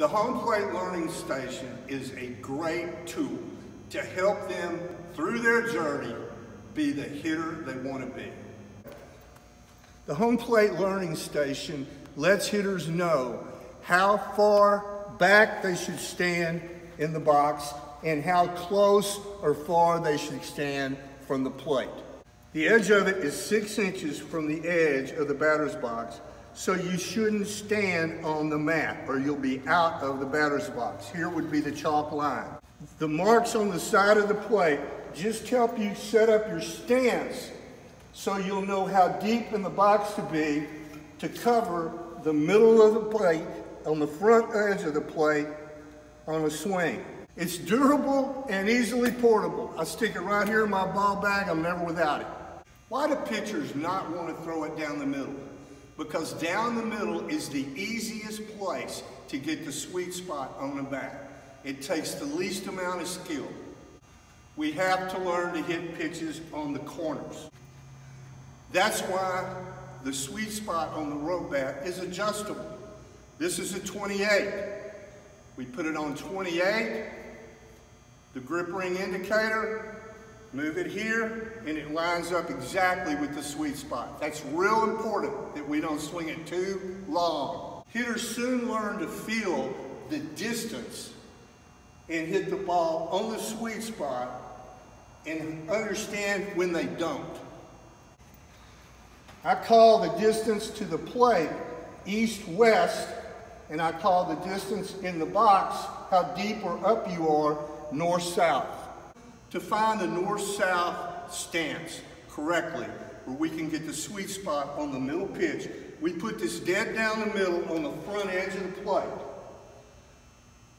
The home plate learning station is a great tool to help them through their journey be the hitter they want to be. The home plate learning station lets hitters know how far back they should stand in the box and how close or far they should stand from the plate. The edge of it is 6 inches from the edge of the batter's box, so you shouldn't stand on the mat or you'll be out of the batter's box. Here would be the chalk line. The marks on the side of the plate just help you set up your stance so you'll know how deep in the box to be to cover the middle of the plate on the front edge of the plate on a swing. It's durable and easily portable. I stick it right here in my ball bag, I'm never without it. Why do pitchers not want to throw it down the middle? Because down the middle is the easiest place to get the sweet spot on the bat. It takes the least amount of skill. We have to learn to hit pitches on the corners. That's why the sweet spot on the road bat is adjustable. This is a 28. We put it on 28, the grip ring indicator, move it here, and it lines up exactly with the sweet spot. That's real important that we don't swing it too long. Hitters soon learn to feel the distance and hit the ball on the sweet spot and understand when they don't. I call the distance to the plate east-west, and I call the distance in the box, how deep or up you are, north-south. To find the north-south stance correctly, where we can get the sweet spot on the middle pitch, we put this dead down the middle on the front edge of the plate.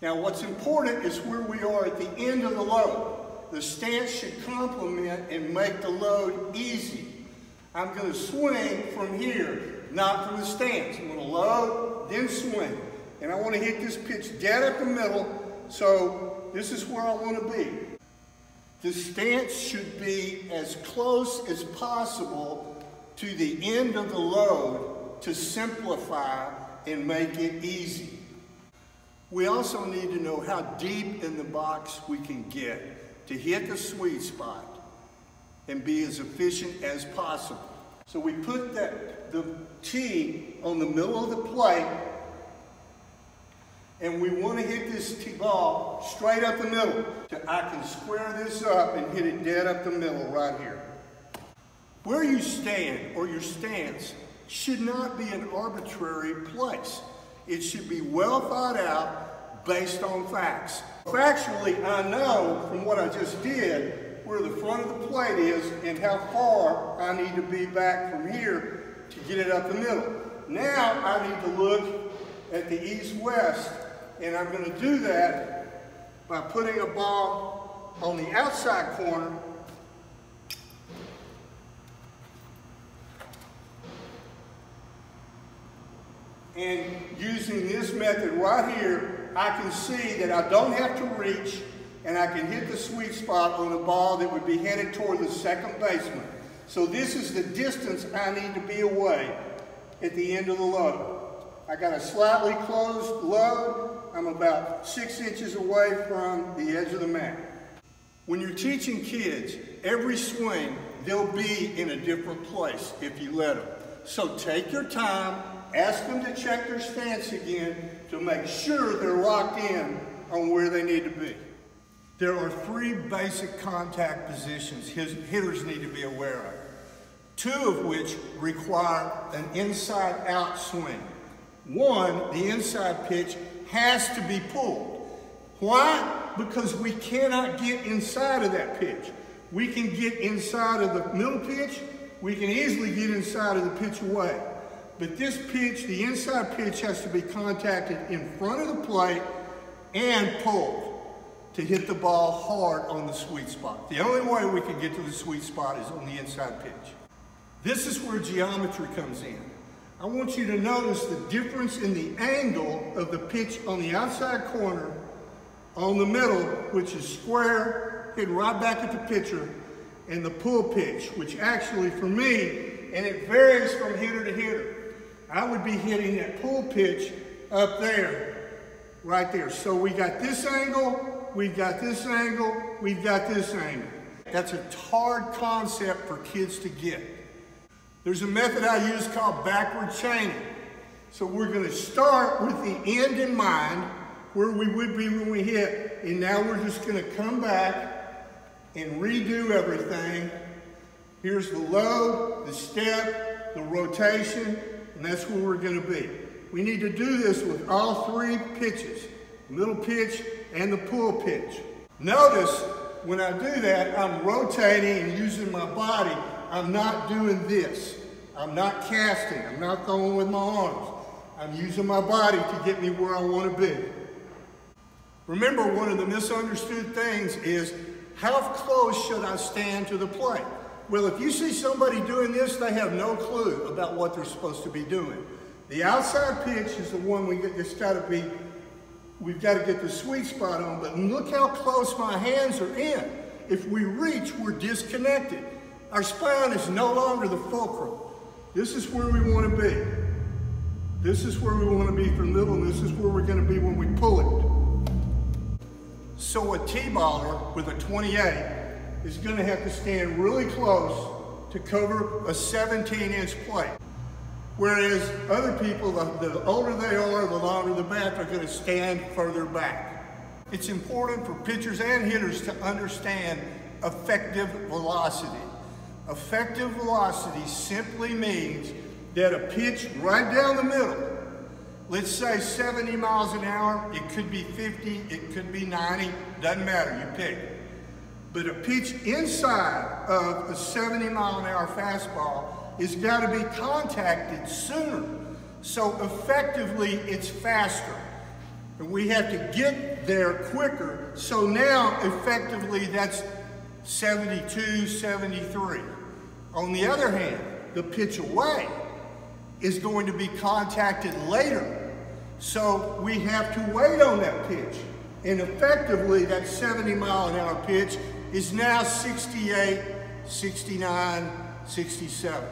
Now what's important is where we are at the end of the load. The stance should complement and make the load easy. I'm going to swing from here, not from the stance. I'm going to load, then swing. And I want to hit this pitch dead up the middle, so this is where I want to be. The stance should be as close as possible to the end of the load to simplify and make it easy. We also need to know how deep in the box we can get to hit the sweet spot and be as efficient as possible. So we put the tee on the middle of the plate, and we want to hit this ball straight up the middle. I can square this up and hit it dead up the middle right here. Where you stand or your stance should not be an arbitrary place. It should be well thought out based on facts. Factually, I know from what I just did where the front of the plate is and how far I need to be back from here to get it up the middle. Now I need to look at the east-west, and I'm going to do that by putting a ball on the outside corner and using this method right here, I can see that I don't have to reach and I can hit the sweet spot on a ball that would be headed toward the second baseman. So this is the distance I need to be away at the end of the load. I got a slightly closed load. I'm about 6 inches away from the edge of the mat. When you're teaching kids, every swing, they'll be in a different place if you let them. So take your time, ask them to check their stance again to make sure they're locked in on where they need to be. There are 3 basic contact positions hitters need to be aware of, 2 of which require an inside-out swing. 1, the inside pitch has to be pulled. Why? Because we cannot get inside of that pitch. We can get inside of the middle pitch, we can easily get inside of the pitch away. But this pitch, the inside pitch, has to be contacted in front of the plate and pulled to hit the ball hard on the sweet spot. The only way we can get to the sweet spot is on the inside pitch. This is where geometry comes in. I want you to notice the difference in the angle of the pitch on the outside corner, on the middle, which is square, hit right back at the pitcher, and the pull pitch, which actually for me, and it varies from hitter to hitter, I would be hitting that pull pitch up there right there. So we got this angle, we've got this angle, we've got this angle. That's a hard concept for kids to get. There's a method I use called backward chaining. So we're going to start with the end in mind, where we would be when we hit, and now we're just going to come back and redo everything. Here's the load, the step, the rotation, and that's where we're going to be. We need to do this with all three pitches, middle pitch and the pull pitch. Notice when I do that, I'm rotating and using my body. I'm not doing this. I'm not casting. I'm not throwing with my arms. I'm using my body to get me where I want to be. Remember, one of the misunderstood things is, how close should I stand to the plate? Well, if you see somebody doing this, they have no clue about what they're supposed to be doing. The outside pitch is the one we've got to get the sweet spot on, but look how close my hands are in. If we reach, we're disconnected. Our spine is no longer the fulcrum. This is where we want to be. This is where we want to be for middle, and this is where we're going to be when we pull it. So a T-baller with a 28 is going to have to stand really close to cover a 17-inch plate. Whereas other people, the older they are, the longer the bat, are going to stand further back. It's important for pitchers and hitters to understand effective velocity. Effective velocity simply means that a pitch right down the middle, let's say 70 miles an hour, it could be 50, it could be 90, doesn't matter, you pick. But a pitch inside of a 70-mile-an-hour fastball has got to be contacted sooner. So effectively, it's faster. And we have to get there quicker. So now, effectively, that's 72, 73. On the other hand, the pitch away is going to be contacted later. So we have to wait on that pitch. And effectively, that 70-mile-an-hour pitch is now 68, 69, 67.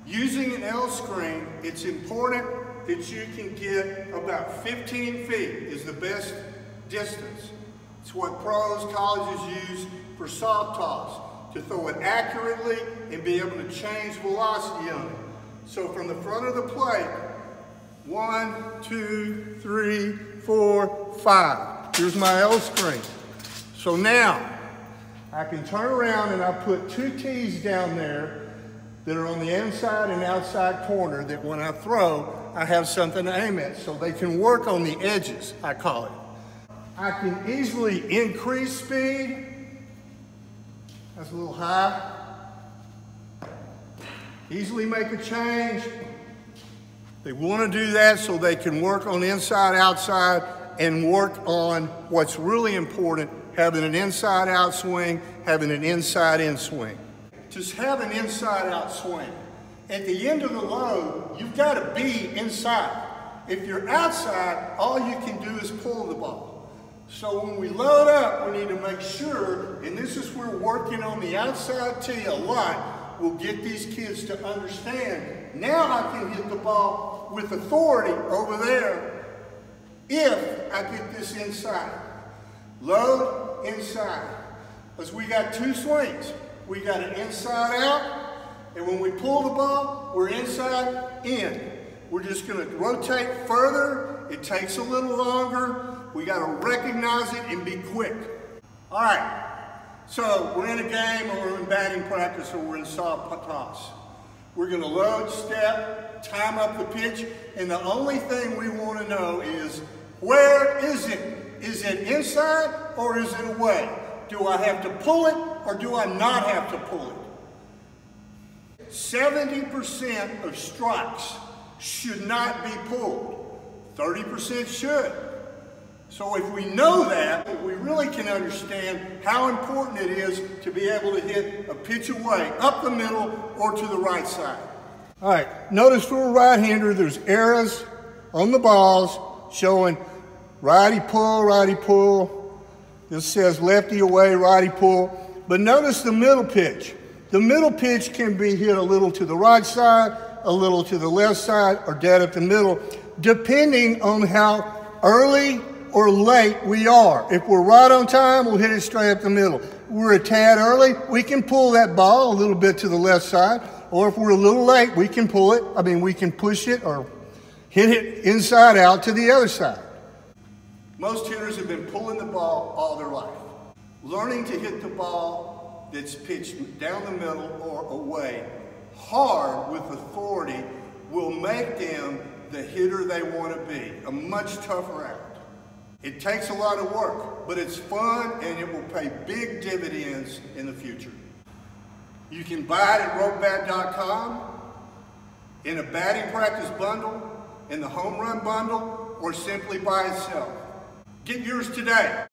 Using an L screen, it's important that you can get about 15 feet is the best distance. It's what pros, colleges use for soft toss, to throw it accurately and be able to change velocity on it. So from the front of the plate, 1, 2, 3, 4, 5. Here's my L screen. So now, I can turn around and I put two T's down there that are on the inside and outside corner that when I throw, I have something to aim at. So they can work on the edges, I call it. I can easily increase speed. That's a little high. Easily make a change. They want to do that so they can work on inside, outside, and work on what's really important, having an inside-out swing, having an inside-in swing. Just have an inside-out swing. At the end of the load, you've got to be inside. If you're outside, all you can do is pull the ball. So when we load up, we need to make sure, and this is where working on the outside tee a lot will get these kids to understand, now I can hit the ball with authority over there if I get this inside. Load, inside. Because we got two swings. We got an inside out, and when we pull the ball, we're inside in. We're just going to rotate further. It takes a little longer. We got to recognize it and be quick. All right, so we're in a game or we're in batting practice or we're in soft toss. We're going to load, step, time up the pitch, and the only thing we want to know is, where is it? Is it inside or is it away? Do I have to pull it or do I not have to pull it? 70% of strikes should not be pulled. 30% should. So if we know that, we really can understand how important it is to be able to hit a pitch away, up the middle or to the right side. All right, notice for a right-hander, there's arrows on the balls showing righty pull. This says lefty away, righty pull. But notice the middle pitch. The middle pitch can be hit a little to the right side, a little to the left side, or dead at the middle, depending on how early or late we are. If we're right on time, we'll hit it straight up the middle. If we're a tad early, we can pull that ball a little bit to the left side, or if we're a little late, we can pull it. We can push it or hit it inside out to the other side. Most hitters have been pulling the ball all their life. Learning to hit the ball that's pitched down the middle or away hard with authority will make them the hitter they want to be, a much tougher out. It takes a lot of work, but it's fun and it will pay big dividends in the future. You can buy it at ropebat.com, in a batting practice bundle, in the home run bundle, or simply by itself. Get yours today.